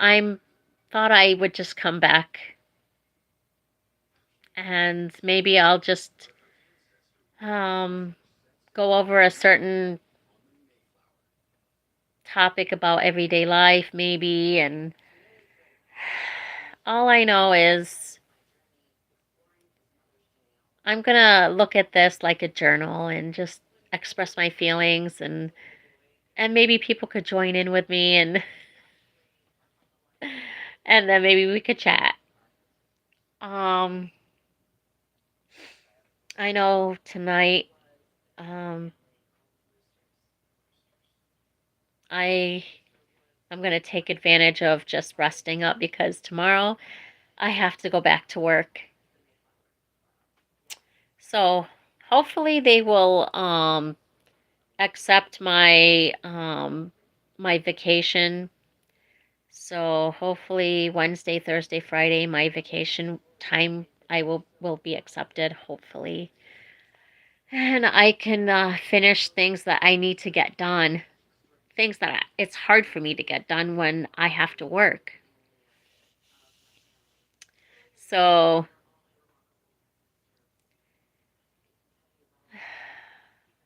I'm thought I would just come back and maybe I'll just um go over a certain topic about everyday life maybe, and all I know is I'm gonna look at this like a journal and just express my feelings, and maybe people could join in with me, and then maybe we could chat. Um I know tonight um I I'm going to take advantage of just resting up because tomorrow I have to go back to work. So, hopefully they will accept my vacation. So, hopefully Wednesday, Thursday, Friday my vacation time I will be accepted hopefully. And I can finish things that I need to get done. Things that it's hard for me to get done when I have to work. So,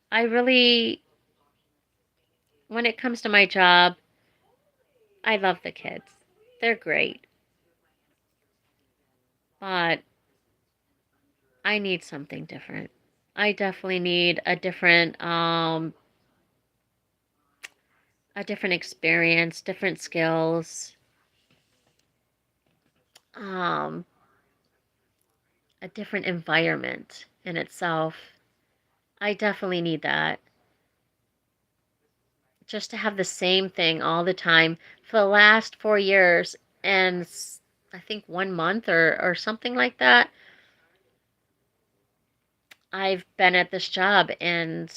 I really, when it comes to my job, I love the kids. They're great. But I need something different. I definitely need a different experience, different skills, um, a different environment in itself. I definitely need that. Just to have the same thing all the time for the last 4 years and I think 1 month or something like that. I've been at this job, and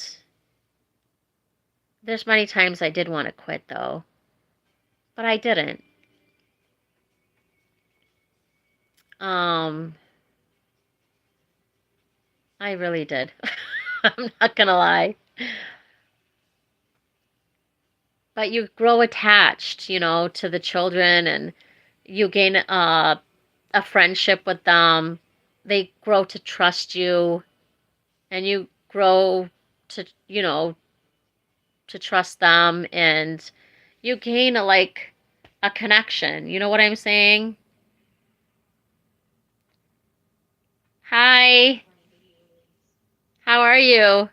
there's many times I did want to quit though, but I didn't. Um, I really did. I'm not gonna lie. But you grow attached, to the children, and you gain a friendship with them. They grow to trust you, and you grow to, to trust them, and you gain a connection. You know what I'm saying? Hi, how are you?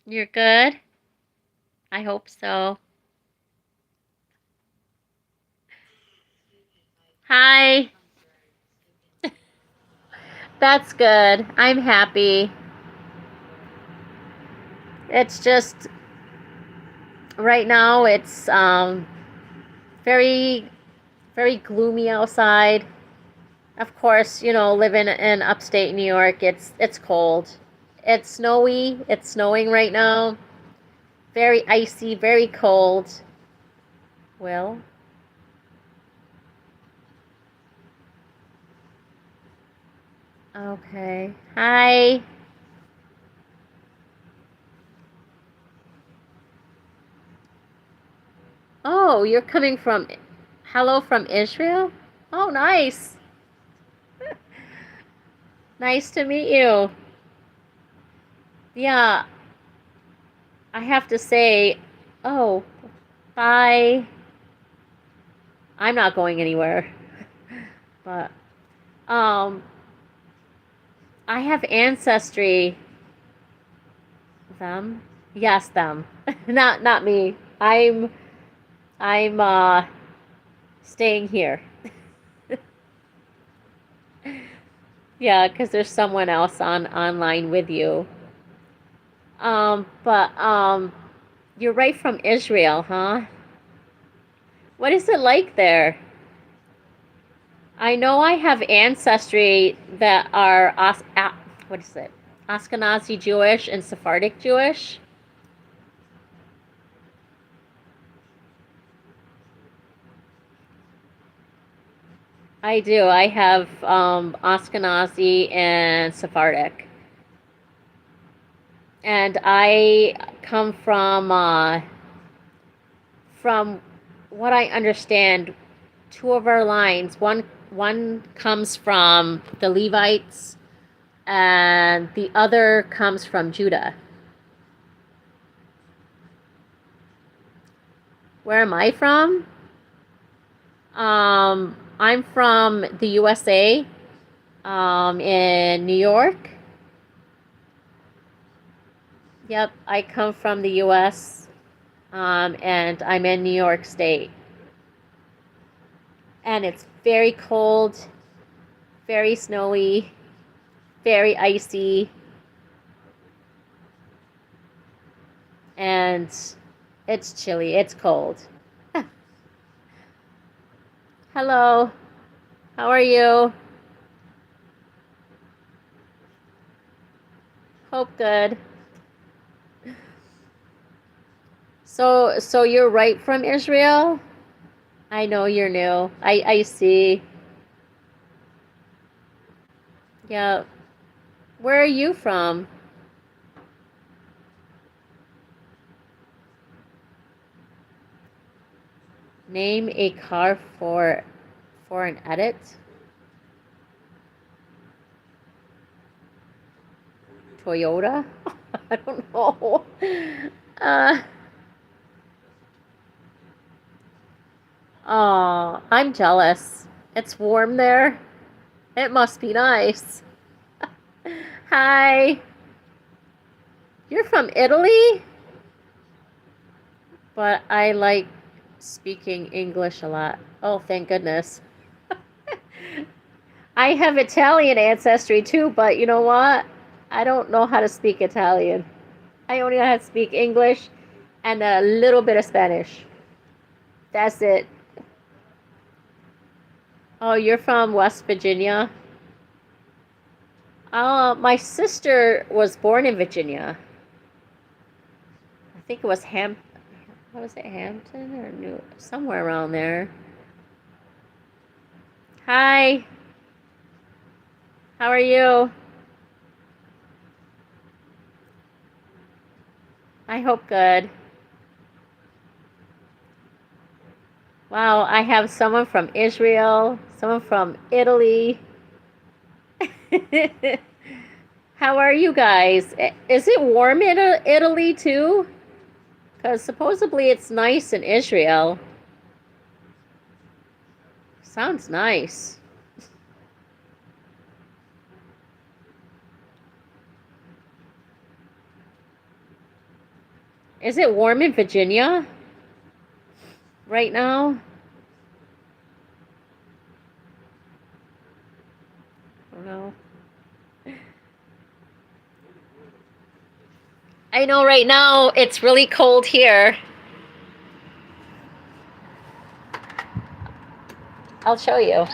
You're good? I hope so. Hi. That's good. I'm happy. It's just right now it's very very gloomy outside. Of course, living in upstate New York, it's cold. It's snowy. It's snowing right now. Very icy, very cold. Well, okay. Hi. Oh, you're coming from hello from Israel? Oh, nice. Nice to meet you. Yeah, I have to say, oh, bye. I'm not going anywhere. But um I have ancestry. Them? Yes, them. Not me. I'm staying here. Yeah, because there's someone else on online with you. But you're right from Israel, huh? What is it like there? I know I have ancestry that are what is it? Ashkenazi Jewish and Sephardic Jewish. I do. I have Ashkenazi and Sephardic. And I come from what I understand, two of our lines. One comes from the Levites, and the other comes from Judah. Where am I from? I'm from the USA, in New York. Yep, I come from the US, and I'm in New York State. And it's very cold, very snowy, very icy, and it's chilly, it's cold. Hello, how are you? Hope good. So you're right from Israel? I know you're new. I see. Yeah. Where are you from? Name a car for an edit. Toyota? I don't know. Uh, oh, I'm jealous. It's warm there. It must be nice. Hi. You're from Italy? But I like speaking English a lot. Oh, thank goodness. I have Italian ancestry too, but you know what? I don't know how to speak Italian. I only know how to speak English and a little bit of Spanish. That's it. Oh, you're from West Virginia? My sister was born in Virginia. I think it was what was it, Hampton or New, somewhere around there. Hi, how are you? I hope good. Wow, I have someone from Israel, someone from Italy. How are you guys? Is it warm in Italy too? Because supposedly it's nice in Israel. Sounds nice. Is it warm in Virginia right now? I don't know. I know right now it's really cold here. I'll show you.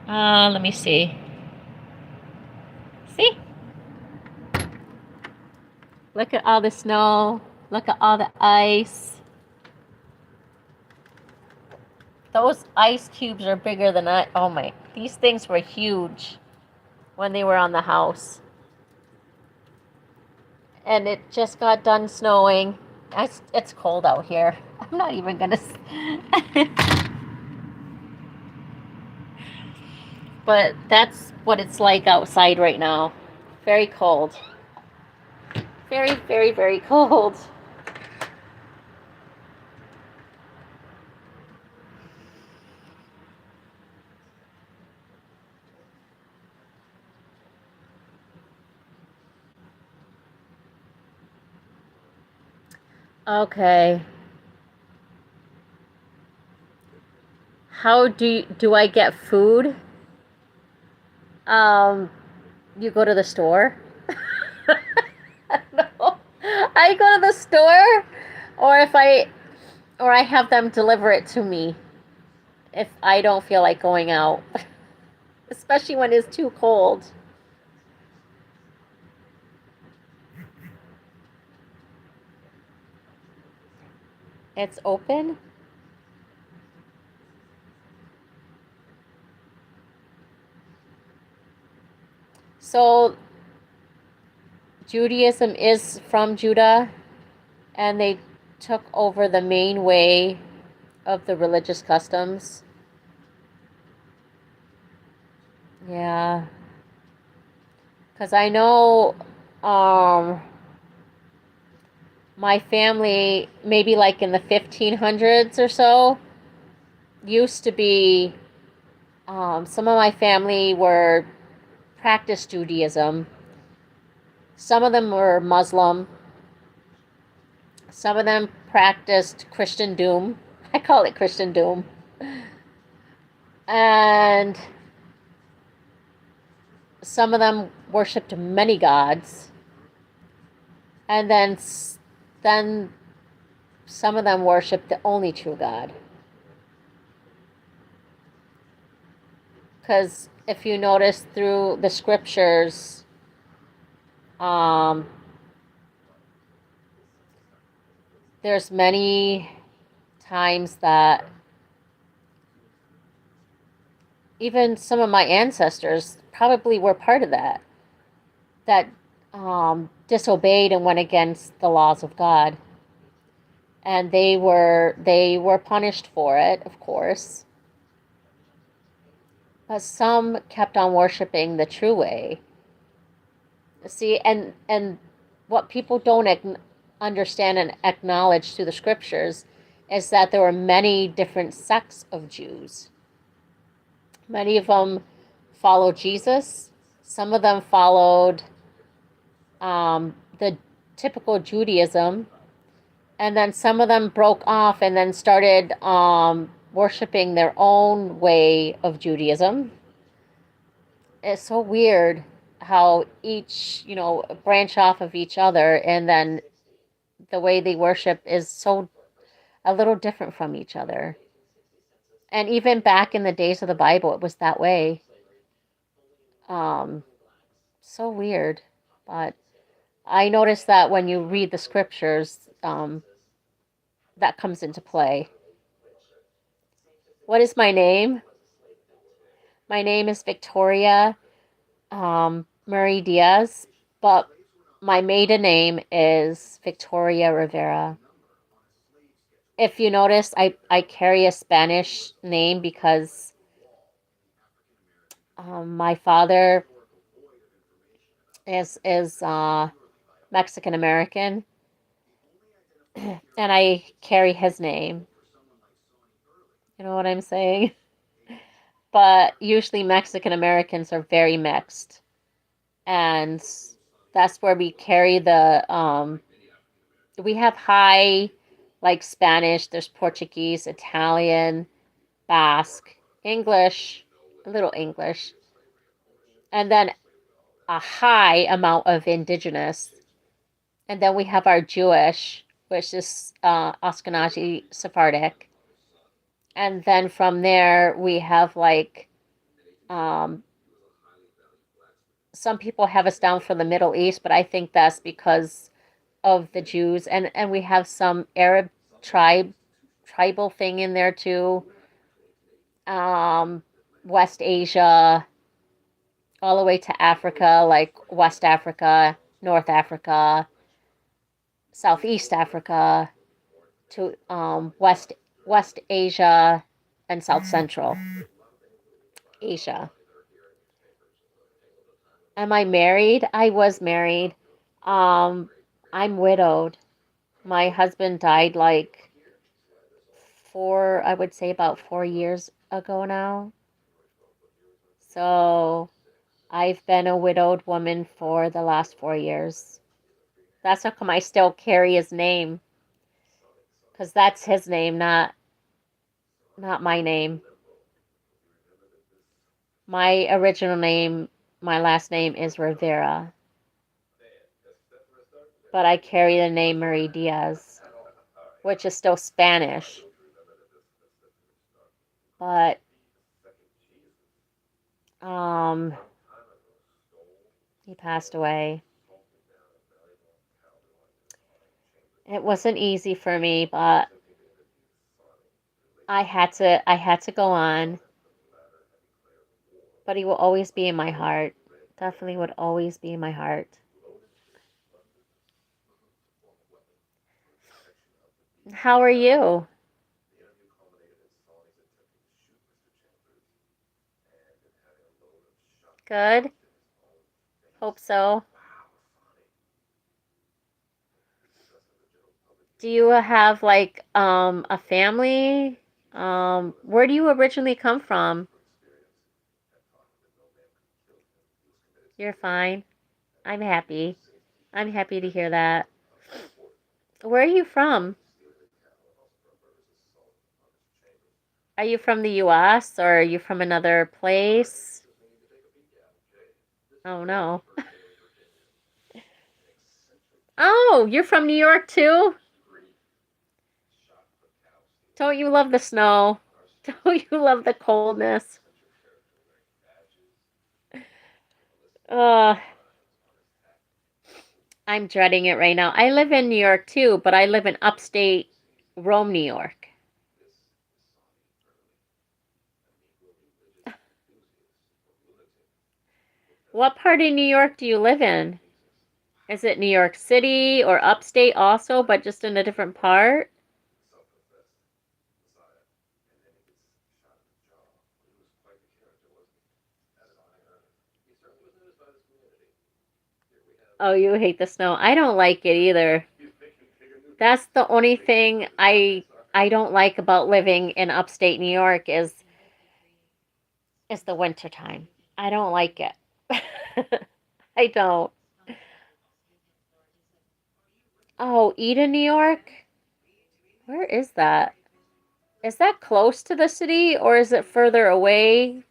Let me see. See? Look at all the snow. Look at all the ice. Those ice cubes are bigger than I. Oh my. These things were huge when they were on the house. And it just got done snowing. It's cold out here. I'm not even gonna. But that's what it's like outside right now. Very cold. Very, very, very cold. Okay. How do I get food? Um, you go to the store? No. I go to the store, or or I have them deliver it to me if I don't feel like going out, especially when it's too cold. It's open. So Judaism is from Judah, and they took over the main way of the religious customs. Yeah, because I know um, my family, maybe like in the 1500s or so, used to be, some of my family were practiced Judaism. Some of them were Muslim. Some of them practiced Christian doom. I call it Christian doom. And some of them worshipped many gods. And then some of them worshipped the only true God. Because if you notice through the scriptures, um, there's many times that even some of my ancestors probably were part of that disobeyed and went against the laws of God, and they were punished for it, of course. But some kept on worshiping the true way. See, and what people don't understand and acknowledge through the scriptures is that there were many different sects of Jews. Many of them followed Jesus. Some of them followed the typical Judaism, and then some of them broke off and then started worshiping their own way of Judaism. It's so weird how each, branch off of each other, and then the way they worship is so a little different from each other. And even back in the days of the Bible, it was that way. Um, so weird. But I noticed that when you read the scriptures, that comes into play. What is my name? My name is Victoria Mery Diaz, but my maiden name is Victoria Rivera. If you notice, I carry a Spanish name because my father is Mexican American, and I carry his name. You know what I'm saying? But usually Mexican Americans are very mixed, and that's where we carry the we have high, like Spanish. There's Portuguese, Italian, Basque, English, a little English, and then a high amount of indigenous. And then we have our Jewish, which is Ashkenazi Sephardic. And then from there, we have like um, some people have us down for the Middle East, but I think that's because of the Jews. And we have some Arab tribal thing in there too. Um, West Asia, all the way to Africa, like West Africa, North Africa, Southeast Africa, to West Asia, and South Central Asia. Am I married? I was married. Um, I'm widowed. My husband died like I would say about 4 years ago now. So I've been a widowed woman for the last 4 years. That's how come I still carry his name, because that's his name, not my name. My original name, my last name is Rivera, but I carry the name Mery Diaz, which is still Spanish. But um, he passed away. It wasn't easy for me, but I had to go on. But he will always be in my heart. Definitely would always be in my heart. How are you? Good. Hope so. Do you have like a family? Where do you originally come from? You're fine. I'm happy. I'm happy to hear that. Where are you from? Are you from the US or are you from another place? Oh no. Oh, you're from New York too? Don't you love the snow? Don't you love the coldness? Uh, I'm dreading it right now. I live in New York too, but I live in upstate Rome, New York. What part of New York do you live in? Is it New York City or upstate also, but just in a different part? Oh, you hate the snow. I don't like it either. That's the only thing I don't like about living in upstate New York is the winter time. I don't like it. I don't. Oh, Eden, New York? Where is that? Is that close to the city or is it further away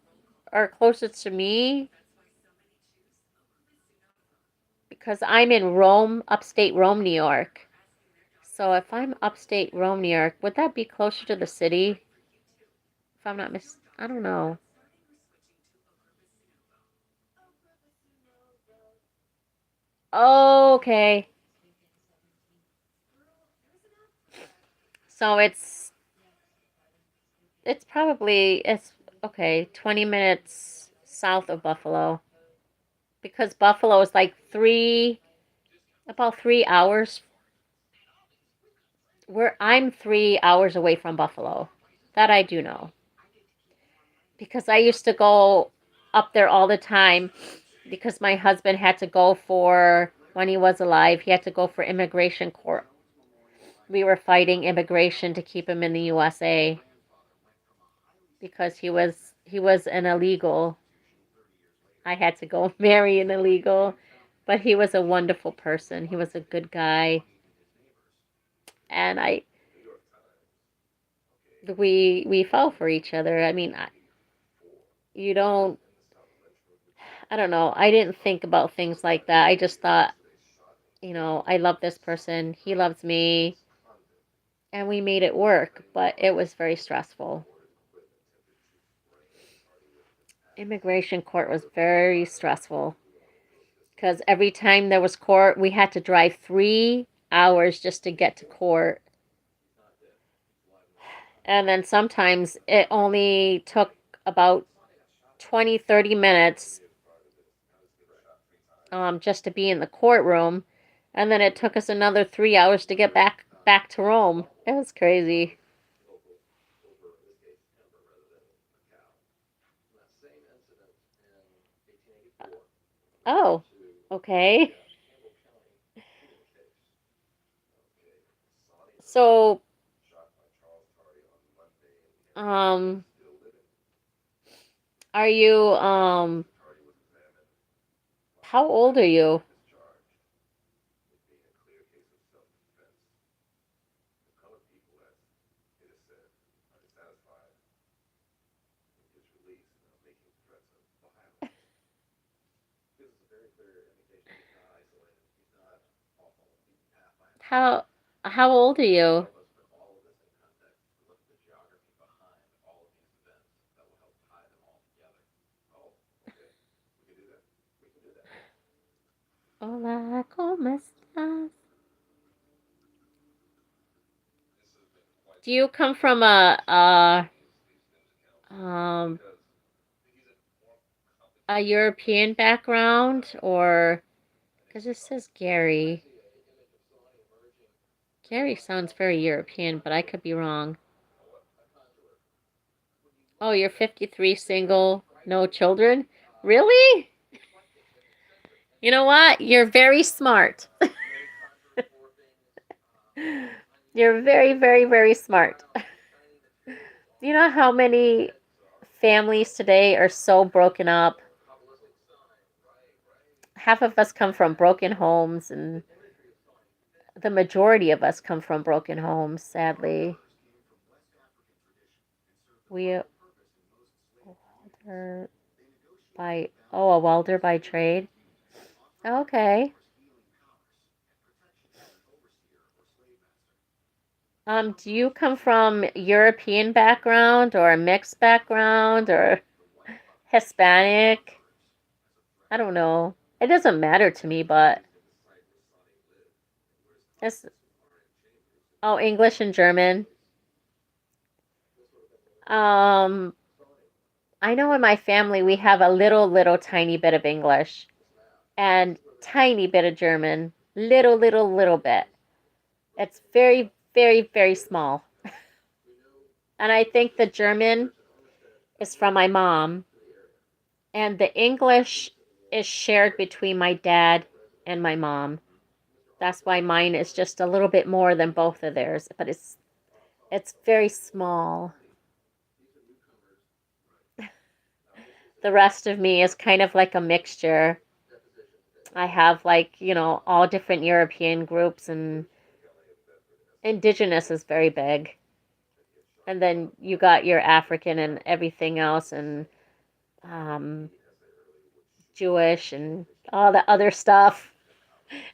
or closer to me? Because I'm in Rome, upstate Rome, New York. So if I'm upstate Rome, New York, would that be closer to the city? If I'm not I don't know. Okay. So it's probably it's okay, 20 minutes south of Buffalo because Buffalo is like 3 where I'm 3 hours away from Buffalo. That I do know. Because I used to go up there all the time because my husband had to go for when he was alive, he had to go for immigration court. We were fighting immigration to keep him in the USA because he was an illegal. I had to go marry an illegal, but he was a wonderful person. He was a good guy, and we fell for each other. I mean, you don't. I don't know. I didn't think about things like that. I just thought, I love this person. He loves me, and we made it work. But it was very stressful. Immigration court was very stressful because every time there was court, we had to drive 3 hours just to get to court. And then sometimes it only took about 20, 30 minutes just to be in the courtroom. And then it took us another 3 hours to get back to Rome. It was crazy. Oh, okay. So, um, are you, how old are you? How, how old are you? Hola, ¿cómo estás? Do you come from um, a European background or, because it says Gary. Gary sounds very European, but I could be wrong. Oh, you're 53, single, no children? Really? You know what? You're very smart. You're very, very, very smart. You know how many families today are so broken up? Half of us come from broken homes, and the majority of us come from broken homes, sadly. We are by, oh, a welder by trade. Okay. Do you come from European background or a mixed background or Hispanic? I don't know. It doesn't matter to me, but it's, oh, English and German. Um, I know in my family we have a little tiny bit of English and tiny bit of German. Little bit. It's very, very, very small. And I think the German is from my mom, and the English is shared between my dad and my mom. That's why mine is just a little bit more than both of theirs, but it's very small. The rest of me is kind of like a mixture. I have like, all different European groups, and indigenous is very big. And then you got your African and everything else, and um, Jewish and all the other stuff.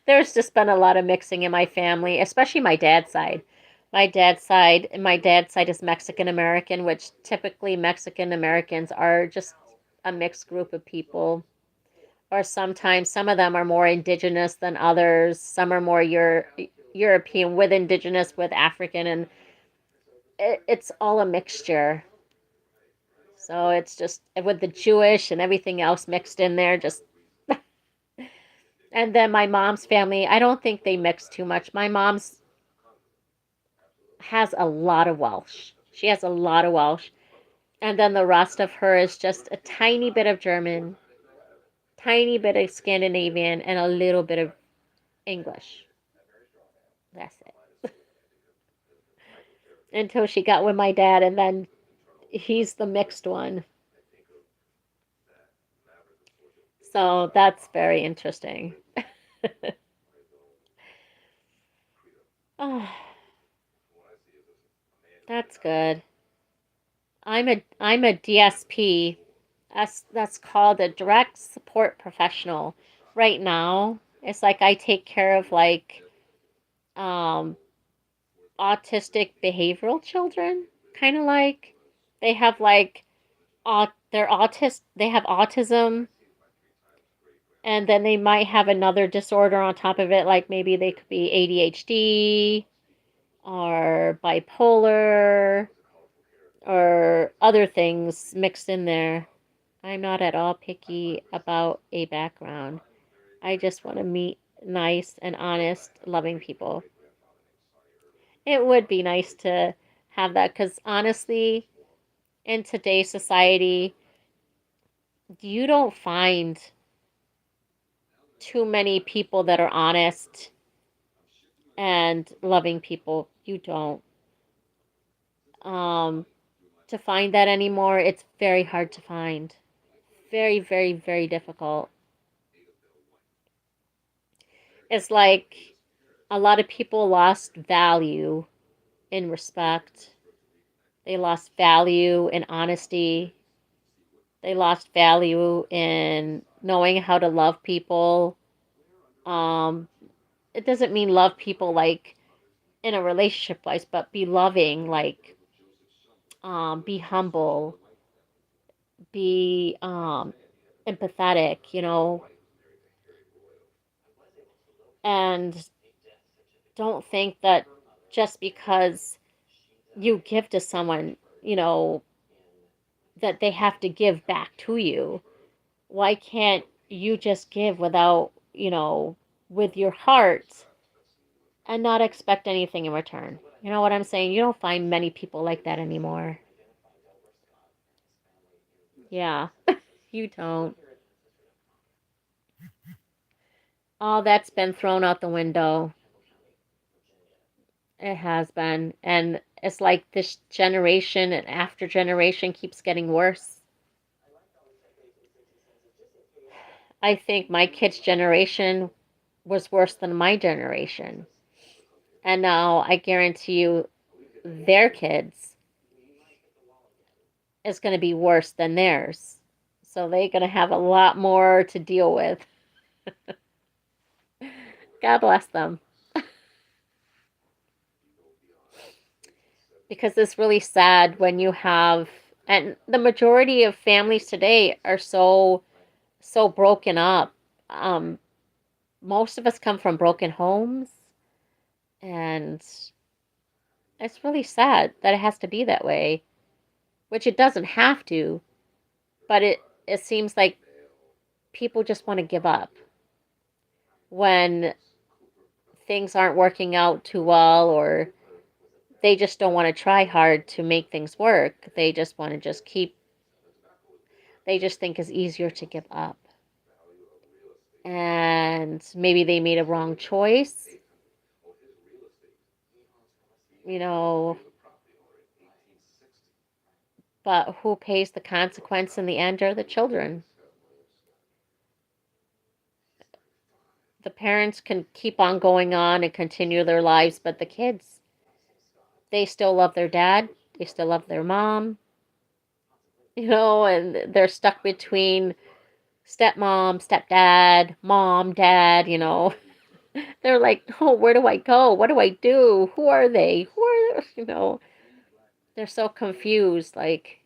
There's just been a lot of mixing in my family, especially my dad's side. My dad's side is Mexican American, which typically Mexican Americans are just a mixed group of people. Or sometimes some of them are more indigenous than others. Some are more European with indigenous with African, and it's all a mixture. So it's just with the Jewish and everything else mixed in there, just. And then my mom's family, I don't think they mix too much. My mom's has a lot of Welsh. She has a lot of Welsh. And then the rest of her is just a tiny bit of German, tiny bit of Scandinavian, and a little bit of English. That's it. Until she got with my dad, and then he's the mixed one. So that's very interesting. Oh, that's good. I'm a DSP. That's called a direct support professional. Right now, it's like I take care of like um autistic behavioral children, kind of like they have like they're they have autism, and then they might have another disorder on top of it, like maybe they could be ADHD or bipolar or other things mixed in there. I'm not at all picky about a background. I just want to meet nice and honest, loving people. It would be nice to have that, because honestly, in today's society, you don't find too many people that are honest and loving people. You don't. Um, to find that anymore, it's very hard to find. Very, very, very difficult. It's like a lot of people lost value in respect. They lost value in honesty. They lost value in knowing how to love people. Um, it doesn't mean love people like in a relationship wise, but be loving, like be humble, be empathetic, and don't think that just because you give to someone, that they have to give back to you. Why can't you just give without, with your heart, and not expect anything in return. You know what I'm saying? You don't find many people like that anymore. Yeah, you don't. All that's been thrown out the window. It has been. And it's like this generation and after generation keeps getting worse. I think my kids' generation was worse than my generation. And now I guarantee you their kids is going to be worse than theirs. So they're going to have a lot more to deal with. God bless them. Because it's really sad when you have, and the majority of families today are so broken up. Um, Most of us come from broken homes, and it's really sad that it has to be that way, which it doesn't have to, but it seems like people just want to give up when things aren't working out too well, or they just don't want to try hard to make things work. They just want to just keep, they just think it's easier to give up. And maybe they made a wrong choice, you know, but who pays the consequence in the end are the children. The parents can keep on going on and continue their lives, but the kids, they still love their dad, they still love their mom, and they're stuck between stepmom, stepdad, mom, dad. They're like, oh, where do I go? What do I do? Who are they? Who are? They're so confused. Like,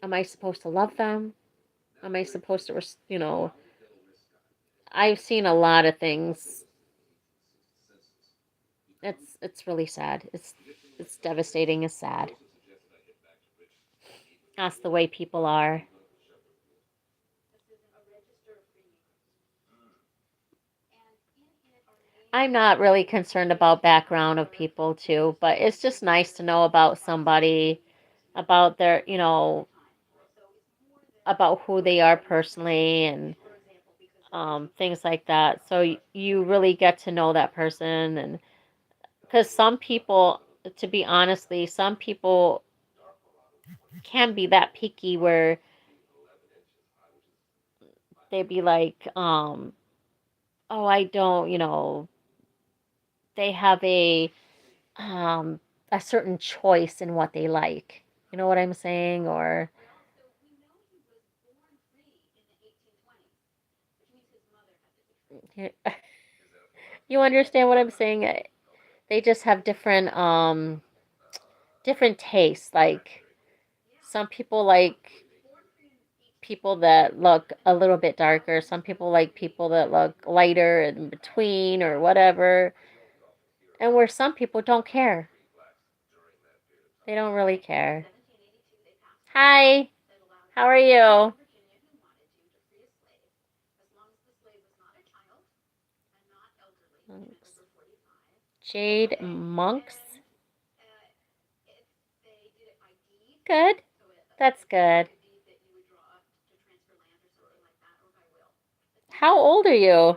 am I supposed to love them? Am I supposed to? I've seen a lot of things. It's really sad. It's devastating. It's sad. That's the way people are. I'm not really concerned about background of people too, but it's just nice to know about somebody, about their, about who they are personally and things like that. So you really get to know that person, and because some people, to be honestly, some people can be that picky where they'd be like, oh, I don't. They have um a certain choice in what they like. You know what I'm saying? Or you understand what I'm saying? They just have different tastes. Like some people like people that look a little bit darker. Some people like people that look lighter in between or whatever. And where some people don't care. They don't really care. Hi, how are you? Jade Monks. Good. That's good. How old are you?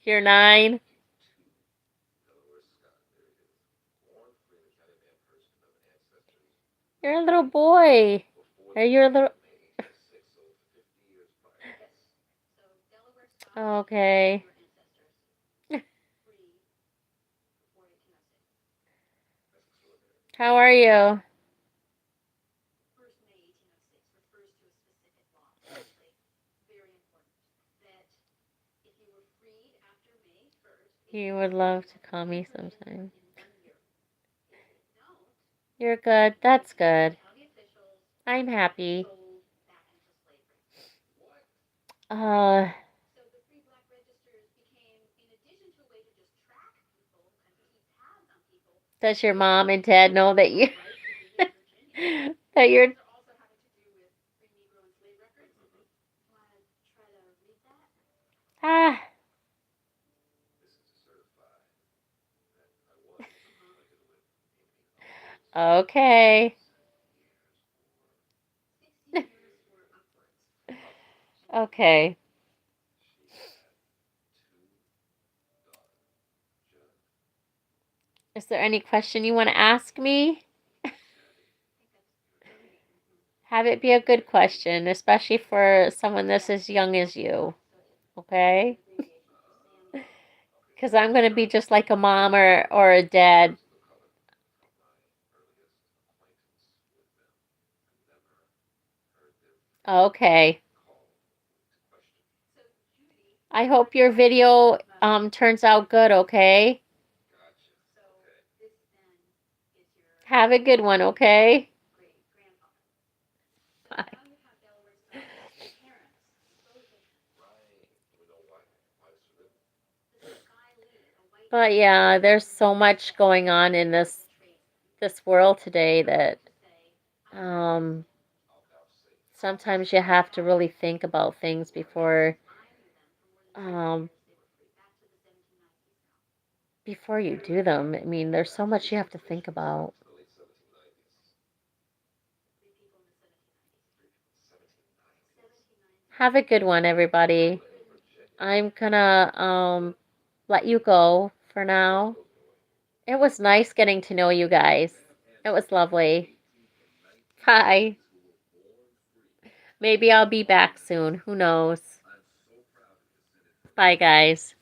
You're 9. You're a little boy. Are you a little? Okay. How are you? You would love to call me sometime. You're good. That's good. I'm happy. Uh, Does your mom and dad know that you that you're ah okay. Okay. Is there any question you want to ask me? Have it be a good question, especially for someone that's as young as you. Okay? Because I'm going to be just like a mom or a dad. Okay. I hope your video turns out good, okay? Have a good one, okay? Bye. But yeah, there's so much going on in this world today that um sometimes you have to really think about things um before you do them. I mean, there's so much you have to think about. Have a good one, everybody. I'm gonna let you go for now. It was nice getting to know you guys. It was lovely. Bye. Maybe I'll be back soon. Who knows? Bye, guys.